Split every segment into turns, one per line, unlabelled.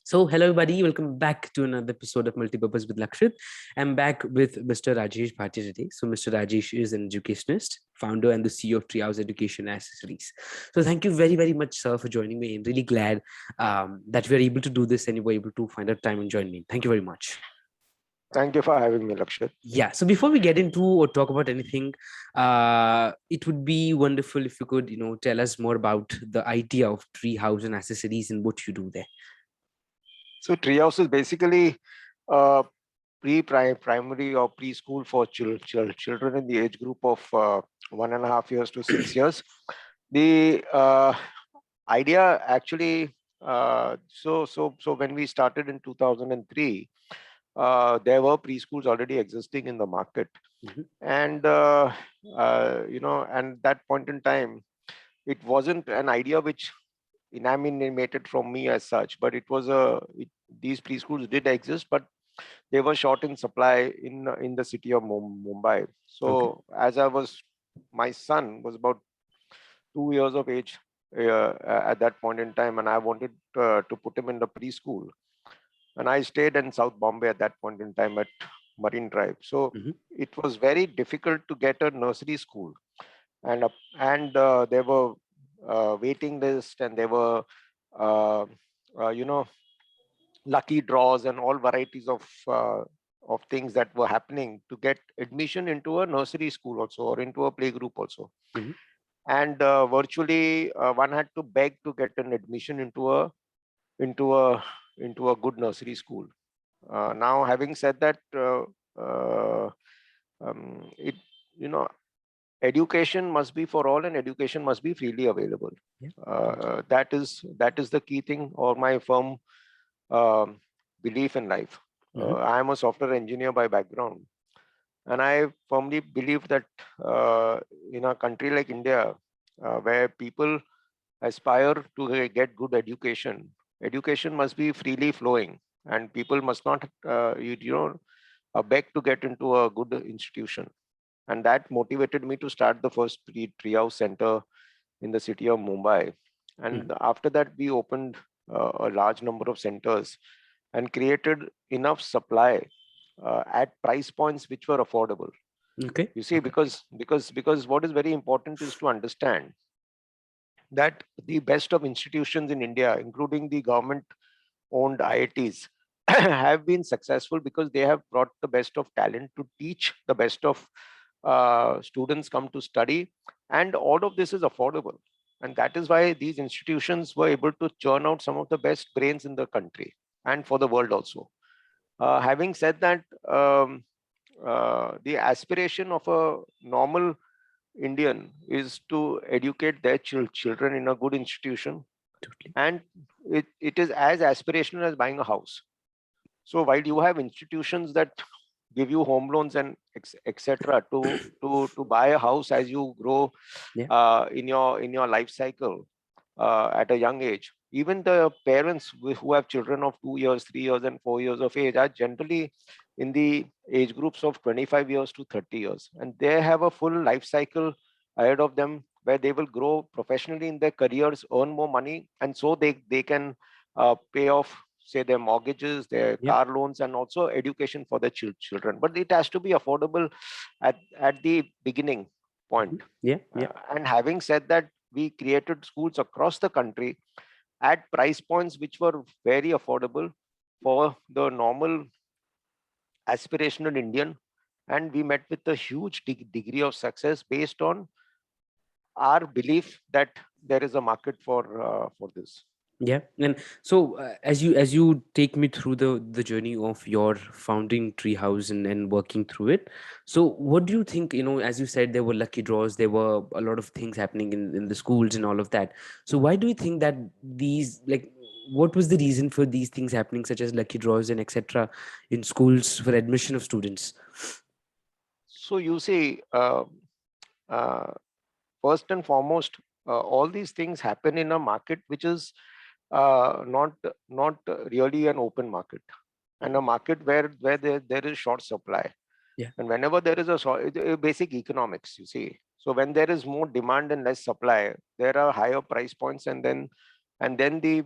So, hello everybody, welcome back to another episode of Multipurpose with Lakshit. I'm back with Mr. Rajesh Bhatia today. So, Mr. Rajesh is an educationist, founder and the CEO of TreeHouse Education Accessories. So, thank you very, very much, sir, for joining me. I'm really glad that we are able to do this and you were able to find out time and join me. Thank you very much.
Thank you for having me, Lakshit.
Yeah. So before we get into or talk about anything, it would be wonderful if you could, tell us more about the idea of TreeHouse and accessories and what you do there.
So TreeHouse is basically uh, pre-primary or preschool for children in the age group of 1.5 years to 6 years. The idea actually, so when we started in 2003, there were preschools already existing in the market, and and that point in time, it wasn't an idea which inanimated from me as such, but it was these preschools did exist, but they were short in supply in the city of Mumbai. So my son was about 2 years of age at that point in time, and I wanted to put him in the preschool. And I stayed in South Bombay at that point in time at Marine Drive. So it was very difficult to get a nursery school, and there were waiting list, and there were uh, you know lucky draws and all varieties of things that were happening to get admission into a nursery school also, or into a playgroup also. And virtually one had to beg to get an admission into a into a good nursery school. Now, having said that, uh, it you know education must be for all, and education must be freely available. That is the key thing, or my firm belief in life. I am a software engineer by background, and I firmly believe that in a country like India, where people aspire to get good education, education must be freely flowing, and people must not, beg to get into a good institution. And that motivated me to start the first treehouse center in the city of Mumbai. And after that, we opened a large number of centers and created enough supply at price points which were affordable.
Okay.
You see, because what is very important is to understand that the best of institutions in India, including the government-owned IITs, have been successful because they have brought the best of talent to teach the best of students come to study, and all of this is affordable. And that is why these institutions were able to churn out some of the best brains in the country and for the world also. Having said that, the aspiration of a normal Indian is to educate their children in a good institution.
Totally.
And it is as aspirational as buying a house. So while you have institutions that give you home loans and etc. to buy a house as you grow in your life cycle at a young age, even the parents who have children of 2 years, 3 years, and 4 years of age are generally in the age groups of 25 years to 30 years, and they have a full life cycle ahead of them where they will grow professionally in their careers, earn more money, and so they can pay off, say, their mortgages, their car loans, and also education for their children. But it has to be affordable at the beginning point. And having said that, we created schools across the country at price points which were very affordable for the normal aspirational Indian, and we met with a huge degree of success based on our belief that there is a market for this.
Yeah. And so as you take me through the journey of your founding Treehouse and working through it, so what do you think, as you said, there were lucky draws, there were a lot of things happening in the schools and all of that. So why do you think that what was the reason for these things happening, such as lucky draws and etc. in schools for admission of students?
So you see, uh, first and foremost, all these things happen in a market which is not really an open market, and a market where there is short supply. And whenever there is basic economics, you see, so when there is more demand and less supply, there are higher price points, and then the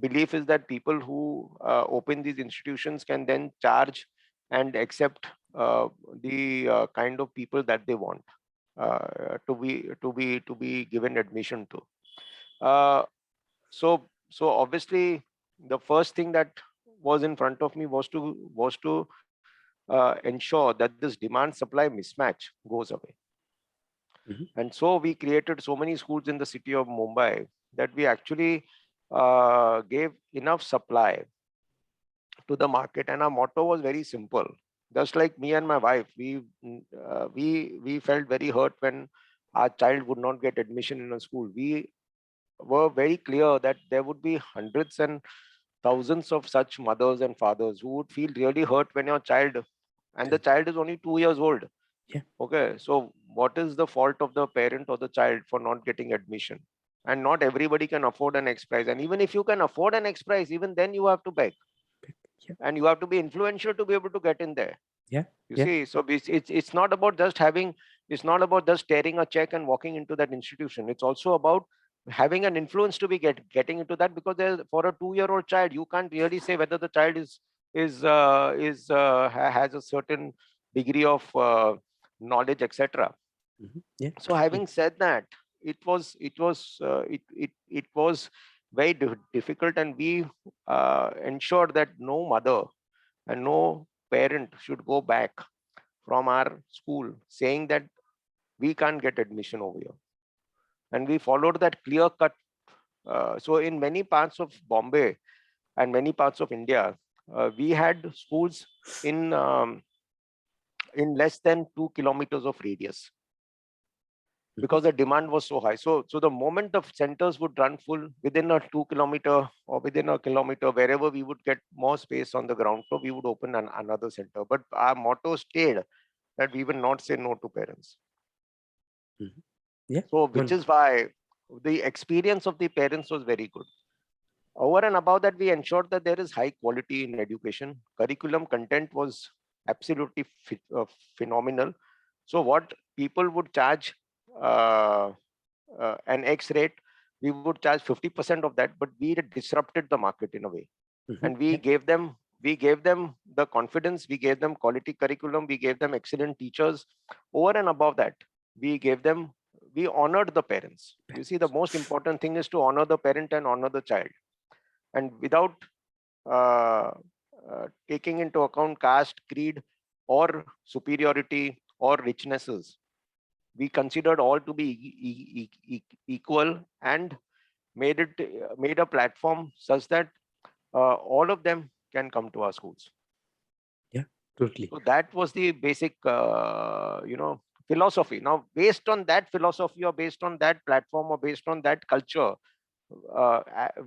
belief is that people who open these institutions can then charge and accept the kind of people that they want to be given admission to. Uh, so obviously, the first thing that was in front of me was to ensure that this demand supply mismatch goes away.
Mhm.
And so we created so many schools in the city of Mumbai that we actually gave enough supply to the market. And our motto was very simple. Just like me and my wife, we felt very hurt when our child would not get admission in a school. We were very clear that there would be hundreds and thousands of such mothers and fathers who would feel really hurt when your child, and the
Correct.
child is only 2 years old.
Yeah.
Okay, so what is the fault of the parent or the child for not getting admission? And not everybody can afford an X prize. And even if you can afford an X prize, even then you have to beg,
Yeah.
and you have to be influential to be able to get in there.
Yeah.
You
Yeah.
see, so it's not about just having, it's not about just tearing a check and walking into that institution. It's also about having an influence to be getting into that, because there's, for a 2-year-old child, you can't really say whether the child has a certain degree of knowledge, etc.
Yeah.
So
Totally.
having said that, it was very difficult, and we ensured that no mother and no parent should go back from our school saying that we can't get admission over here. And we followed that clear cut. So in many parts of Bombay and many parts of India, we had schools in um, in less than 2 kilometers of radius,
Mhm.
because the demand was so high. So the moment the centers would run full, within a 2 kilometer or within a kilometer, wherever we would get more space on the ground floor, we would open another center. But our motto stayed that we will not say no to parents.
Mhm. Yeah.
So which
One.
is why the experience of the parents was very good. Over and above that, we ensured that there is high quality in education. Curriculum content was absolutely phenomenal. So what people would charge uh, an X rate, we would charge 50% of that, but we disrupted the market in a way. And we
Yeah.
gave them the confidence, we gave them quality curriculum, we gave them excellent teachers. Over and above that, we gave them, we honored the parents. You see, the
Parents.
most important thing is to honor the parent and honor the child, and without uh, taking into account caste, creed, or superiority or richnesses. We considered all to be equal, and made a platform such that all of them can come to our schools.
Yeah. Totally.
So that was the basic, philosophy. Now, based on that philosophy, or based on that platform, or based on that culture,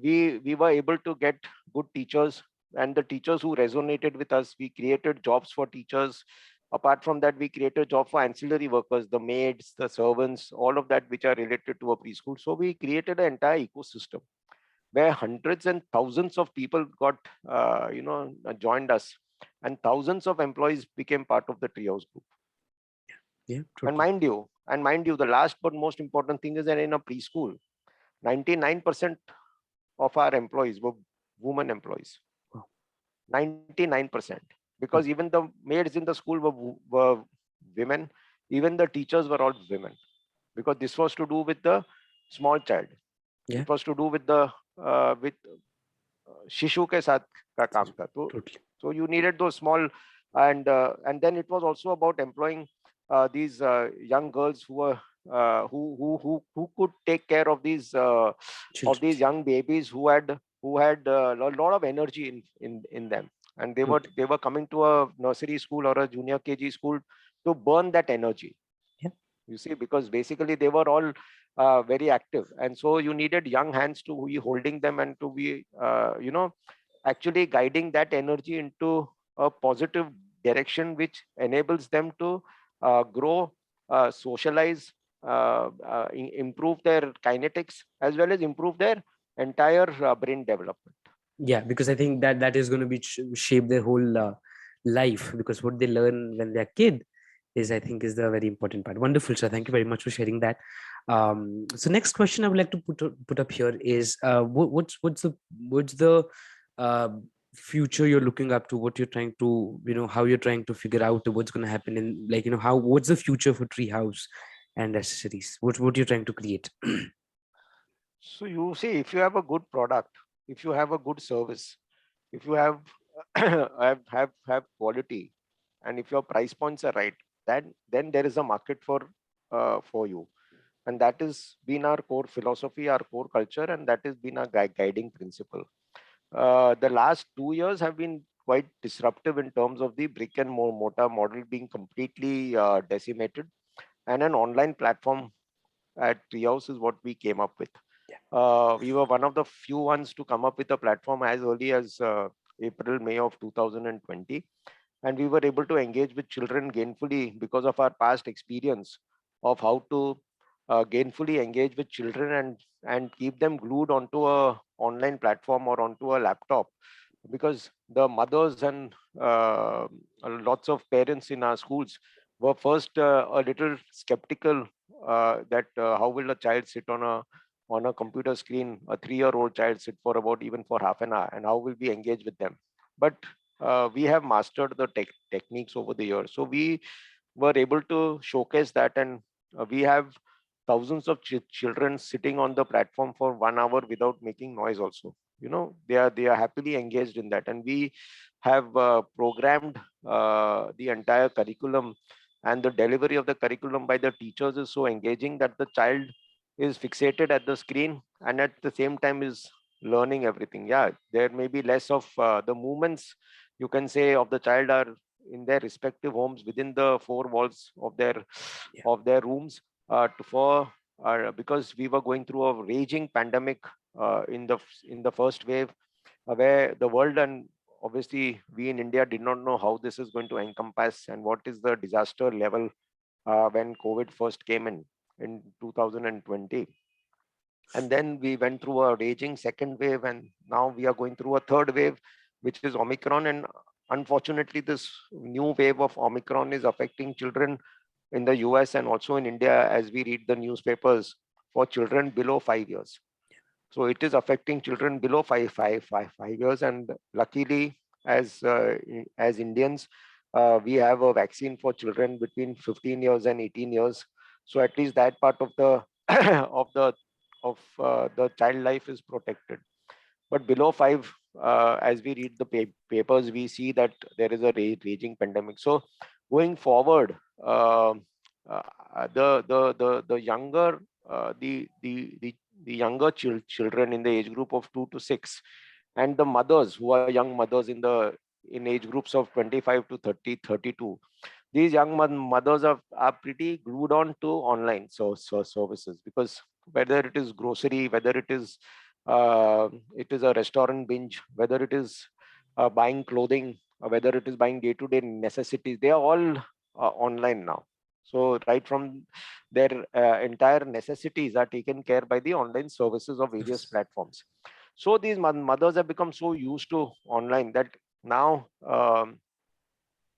we were able to get good teachers, and the teachers who resonated with us, we created jobs for teachers. Apart from that, we created job for ancillary workers, the maids, the servants, all of that which are related to a preschool. So we created an entire ecosystem where hundreds and thousands of people got joined us, and thousands of employees became part of the Treehouse group.
Yeah.
And
Totally.
mind you, the last but most important thing is that in a preschool, 99% of our employees were women employees.
Wow.
99%. Because
Mm.
even the maids in the school were women. Even the teachers were all women. Because this was to do with the small child.
Yeah.
It was to do with the with शिशु के साथ का काम था.
Totally.
So you needed those small, and then it was also about employing these young girls who were who could take care of
Children.
these young babies who had a lot of energy in them, and they were
Totally.
they were coming to a nursery school or a junior KG school to burn that energy.
Yeah.
You see, because basically they were all very active, and so you needed young hands to be holding them, and to be actually guiding that energy into a positive direction, which enables them to grow, socialize, improve their kinetics, as well as improve their entire brain development.
Yeah, because I think that that is going to be shape their whole life, because what they learn when they're kid is, I think, is the very important part. Wonderful, sir. Thank you very much for sharing that. So next question I would like to put up here is, what's the uh, future you're looking up to? What you're trying to, how you're trying to figure out what's going to happen in, like, how, what's the future for Treehouse and accessories? What you're trying to create?
So you see, if you have a good product, if you have a good service, if you have have quality, and if your price points are right, then there is a market for you. And that has been our core philosophy, our core culture, and that has been our guiding principle. The last 2 years have been quite disruptive in terms of the brick and mortar model being completely decimated, and an online platform at Treehouse is what we came up with. We were one of the few ones to come up with a platform as early as April, May of 2020. And we were able to engage with children gainfully because of our past experience of how to gainfully engage with children and keep them glued onto a online platform or onto a laptop, because the mothers and lots of parents in our schools were first a little skeptical that how will a child sit on a computer screen, a 3-year-old child sit for about even for half an hour, and how will we engage with them. But we have mastered the techniques over the years, so we were able to showcase that. And we have thousands of children sitting on the platform for 1 hour without making noise also. They are happily engaged in that, and we have programmed the entire curriculum, and the delivery of the curriculum by the teachers is so engaging that the child is fixated at the screen and at the same time is learning everything. Yeah, there may be less of the movements, you can say, of the child are in their respective homes within the four walls of
Yeah.
rooms, for because we were going through a raging pandemic in the first wave, where the world and obviously we in India did not know how this is going to encompass and what is the disaster level when COVID first came in 2020. And then we went through a raging second wave, and now we are going through a third wave, which is Omicron. And unfortunately, this new wave of Omicron is affecting children in the US and also in India, as we read the newspapers, for children below 5 years. So it is affecting children below 5 years. And luckily, as Indians, we have a vaccine for children between 15 years and 18 years. So at least that part of the of the child life is protected. But below five, as we read the papers, we see that there is a raging pandemic. So going forward, the younger the younger children in the age group of 2 to 6, and the mothers who are young mothers in age groups of 25 to 30, 32, these young mothers are pretty glued on to online services, because whether it is grocery, whether it is a restaurant binge, whether it is buying clothing, or whether it is buying day-to-day necessities, they are all online now. So right from their entire necessities are taken care by the online services of various
Yes.
platforms. So these mothers have become so used to online that now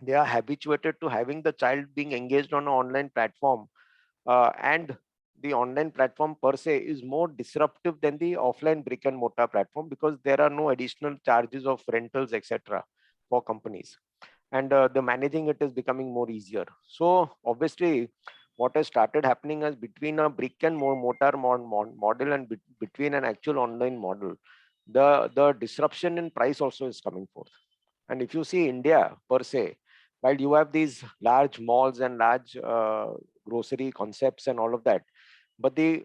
they are habituated to having the child being engaged on an online platform, and the online platform per se is more disruptive than the offline brick and mortar platform, because there are no additional charges of rentals, etc., for companies. And the managing it is becoming more easier. So obviously what has started happening is, between a brick and mortar model and between an actual online model, the disruption in price also is coming forth. And if you see India per se, while you have these large malls and large grocery concepts and all of that, but the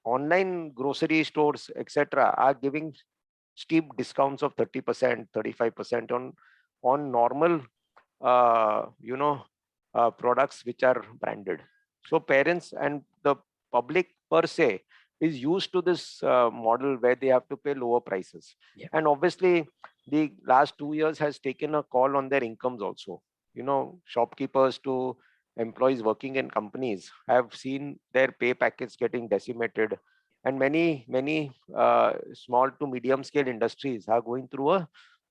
online grocery stores, etc., are giving steep discounts of 30%, 35% on normal products which are branded. So parents and the public per se is used to this model where they have to pay lower prices.
Yeah.
And obviously the last 2 years has taken a call on their incomes also. Shopkeepers to employees working in companies have seen their pay packets getting decimated, and many small to medium scale industries are going through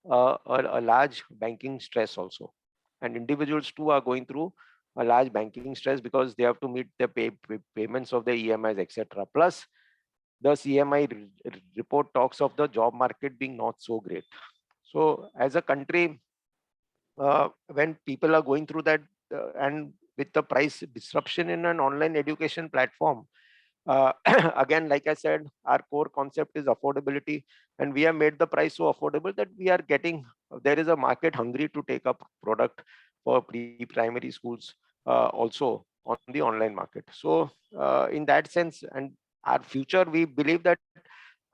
a large banking stress also, and individuals too are going through a large banking stress because they have to meet the payments of the EMIs, etc. Plus, the CMI report talks of the job market being not so great. So, as a country, when people are going through that, and with the price disruption in an online education platform, uh, again, like I said, our core concept is affordability, and we have made the price so affordable that we are getting, there is a market hungry to take up product for pre-primary schools, also on the online market. So in that sense, and our future, we believe that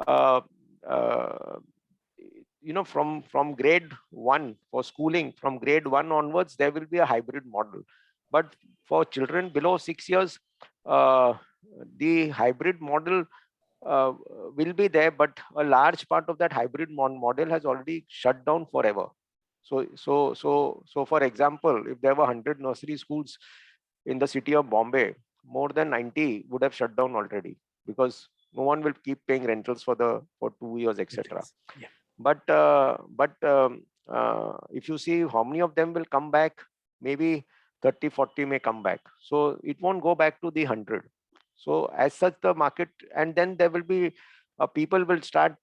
uh, uh, from grade 1 for schooling, from grade 1 onwards, there will be a hybrid model. But for children below 6 years, uh, the hybrid model uh, will be there, but a large part of that hybrid model has already shut down forever. So for example, if there were 100 nursery schools in the city of Bombay, more than 90 would have shut down already, because no one will keep paying rentals for 2 years, etc.
Entrance. Yeah.
But if you see how many of them will come back, maybe 30, 40 may come back. So it won't go back to the 100. So as such, the market, and then there will be people will start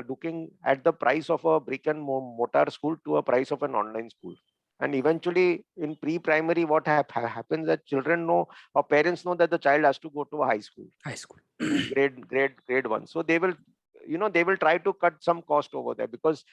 looking at the price of a brick and mortar school to a price of an online school. And eventually, in pre-primary, what happens that children know, or parents know, that the child has to go to a high school
High school.
in grade 1. So they will try to cut some cost over there, because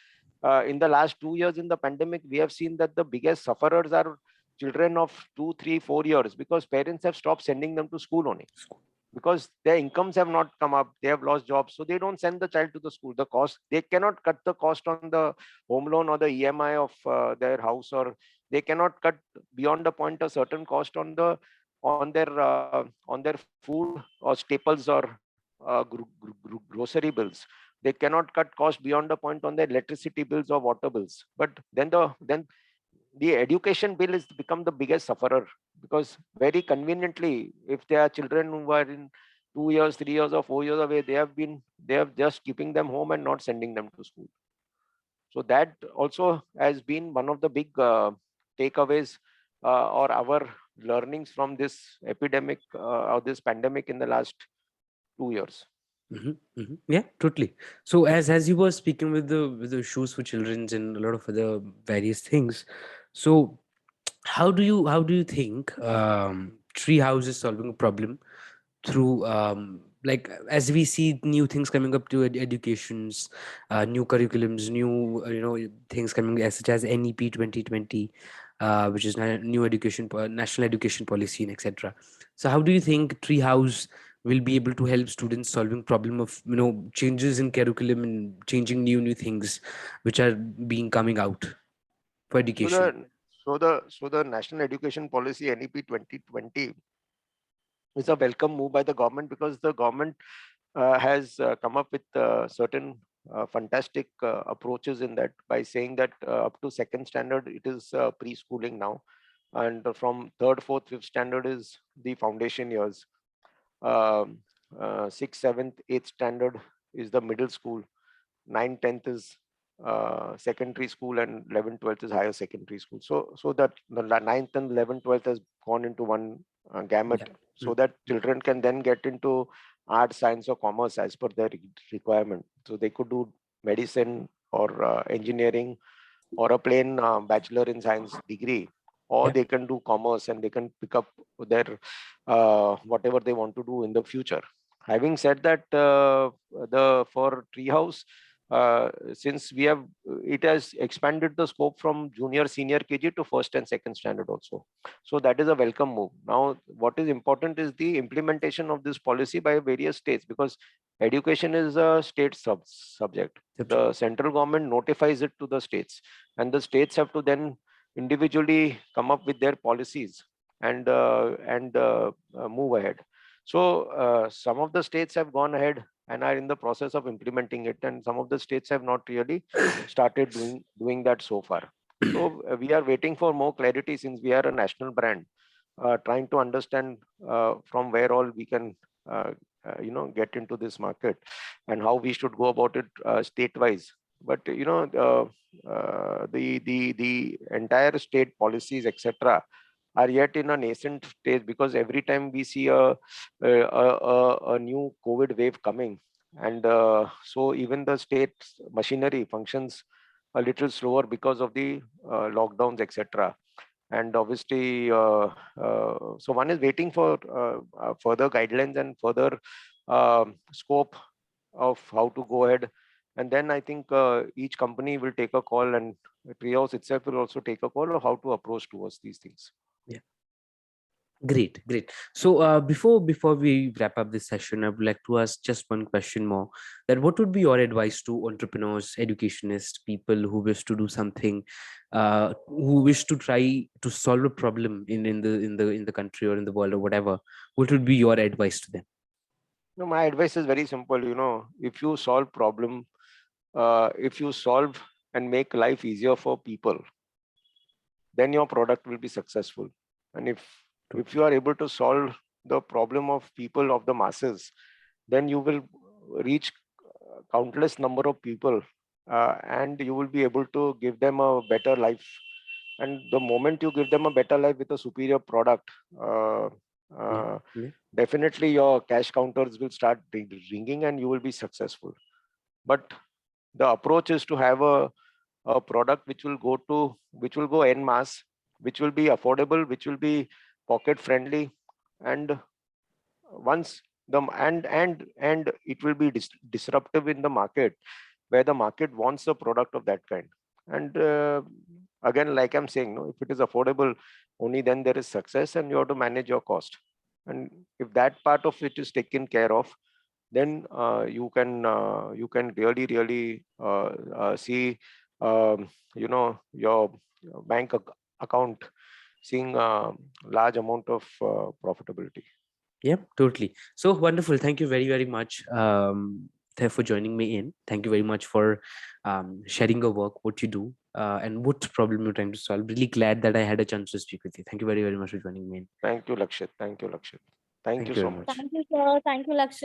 in the last 2 years in the pandemic, we have seen that the biggest sufferers are children of 2, 3, 4 years, because parents have stopped sending them to school only,
School.
because their incomes have not come up, they have lost jobs, so they don't send the child to the school. The cost, they cannot cut the cost on the home loan or the EMI of their house, or they cannot cut beyond the point a certain cost on their food or staples, or grocery bills. They cannot cut cost beyond the point on their electricity bills or water bills. But then the education bill has become the biggest sufferer, because very conveniently, if there are children who are in 2 years, 3 years, or 4 years away, they have just keeping them home and not sending them to school. So that also has been one of the big takeaways, or our learnings from this epidemic, or this pandemic in the last 2 years.
Yeah, totally. So as you were speaking with the shoes for children's and a lot of other various things, so how do you think Treehouse is solving a problem through like as we see new things coming up to educations, new curriculums, new things coming such as NEP 2020, which is new national education policy and etc. So how do you think Treehouse will be able to help students solving problem of changes in curriculum and changing new things which are being coming out for
So
education?
the national education policy, NEP 2020, is a welcome move by the government, because the government has come up with certain fantastic approaches in that, by saying that up to second standard it is preschooling now, and from third, fourth, fifth standard is the foundation years. um, Sixth, seventh, eighth standard is the middle school. 9th, 10th is secondary school, and 11th, 12th is higher secondary school. So that the ninth and 11th, 12th has gone into one gamut,
Yeah.
so that children can then get into art, science, or commerce as per their requirement. So they could do medicine, or engineering, or a plain bachelor in science degree, or
Yeah.
they can do commerce, and they can pick up their whatever they want to do in the future. Having said that, the for Treehouse, since it has expanded the scope from junior, senior KG to first and second standard also. So that is a welcome move. Now, what is important is the implementation of this policy by various states, because education is a state subject.
Subject.
The central government notifies it to the states, and the states have to then individually come up with their policies, and move ahead. So some of the states have gone ahead and are in the process of implementing it, and some of the states have not really started doing that so far. So we are waiting for more clarity, since we are a national brand, trying to understand from where all we can get into this market, and how we should go about it state-wise. But the entire state policies, etc., are yet in a nascent stage, because every time we see a new COVID wave coming, and so even the state machinery functions a little slower because of the lockdowns, etc. And obviously, so one is waiting for further guidelines and further scope of how to go ahead. And then I think each company will take a call, and Treehouse itself will also take a call of how to approach towards these things.
Yeah. Great, great. So before we wrap up this session, I would like to ask just one question more. That what would be your advice to entrepreneurs, educationists, people who wish to do something, who wish to try to solve a problem in the country or in the world or whatever? What would be your advice to them?
No, my advice is very simple. If you solve problem, if you solve and make life easier for people, then your product will be successful. And if you are able to solve the problem of people, of the masses, then you will reach countless number of people, and you will be able to give them a better life. And the moment you give them a better life with a superior product, uh,
Yeah,
uh,
yeah,
definitely your cash counters will start ringing and you will be successful. But the approach is to have a product which will go en masse, which will be affordable, which will be pocket friendly, and once the and it will be disruptive in the market, where the market wants a product of that kind. And again, like I'm saying, no, if it is affordable, only then there is success, and you have to manage your cost. And if that part of it is taken care of, then you can really see your account seeing a large amount of profitability.
yeah, totally. So wonderful. Thank you very, very much for joining me in. Thank you very much for sharing your work, what you do, and what problem you're trying to solve. Really glad that I had a chance to speak with you. Thank you very, very much for joining me in.
Thank you, Lakshit. Thank you, Lakshit. Thank you
Thank you
so
very
much.
much.
Thank you, sir. Thank you, Lakshit.